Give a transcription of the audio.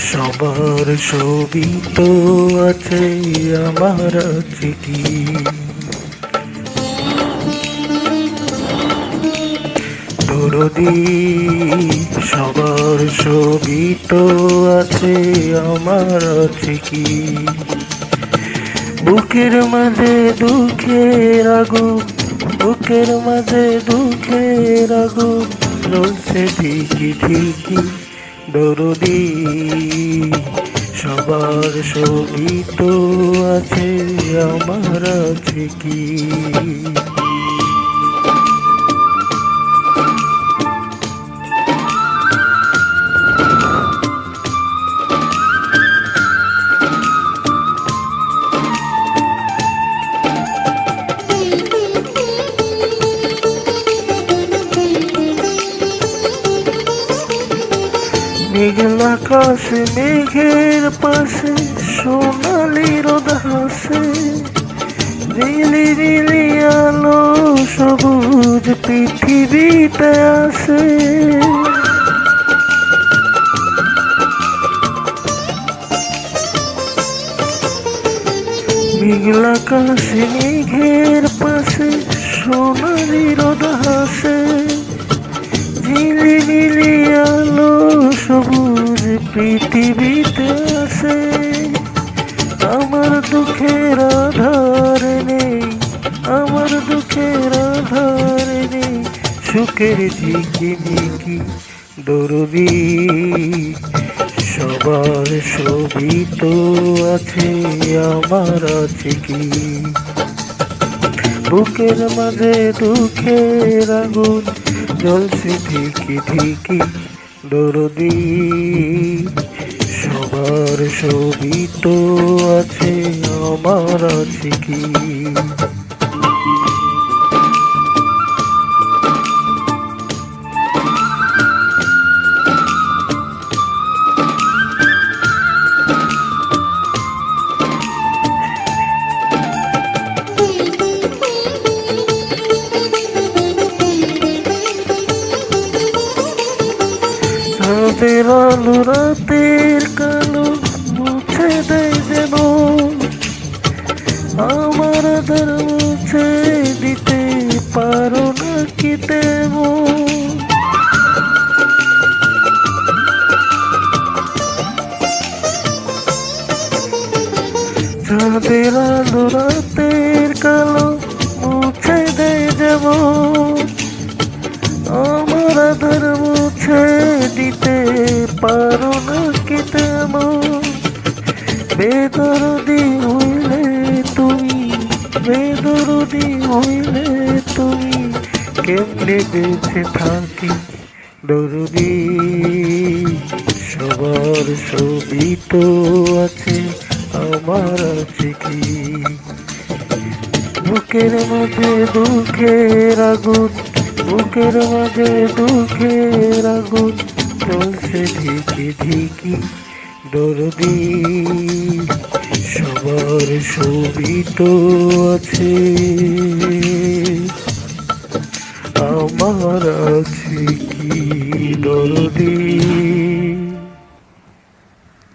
সবার ছবি তো আছে, আমার আছে কি? দরদি সবার ছবি তো আছে, আমার আছে কি? বুকের মাঝে দুঃখের আগুন, বুকের মাঝে দুঃখের আগুন জ্বলছে ঠিকই ঠিকই। দরদি সবার ছবি তো আছে, আমার আছে কি? মেঘের আকাশে মেঘের পাশে সোনালি রোদ হাসে, নীলি নীলি আলো সবুজ পৃথিবীতে আসে। মেঘের আকাশে মেঘের পাশে সোনালি রোদ হাসে, নীলি নীলি আলো সবুজ পৃথিবীতে আসে। আমার দুঃখের আধার নেই, আমার দুঃখের আধার নেই, সুখের ঝিকিমিকি। দরদি সবার ছবি তো আছে, আমার আছে কি? বুকের মাঝে দুঃখের আগুন জ্বলছে ঠিকই ঠিকই। দরদি সবার ছবি তো আছে, আমার আছে কি? রাতের আলো রাতের কালো মুছে দেয় যেন, আমার আধার মুছে দিতে পারো না কি তেমন? রাতের আলো রাতের কালো মুছে দেয় যেমন, আমার আধার মুছে দিতে পারো না কি তেমন? বেদরদি হইলে তুমি, বেদরদি হইলে তুমি কেমনে বেঁচে থাকি? দরদি সবার ছবি তো আছে, আমার আছে কি? বুকের মাঝে দুঃখের আগুন, বুকের মাঝে দুঃখের আগুন জ্বলছে ঠিকই ঠিকই। দরদি সবার ছবি তো আছে, আমার আছে কি? দরদি।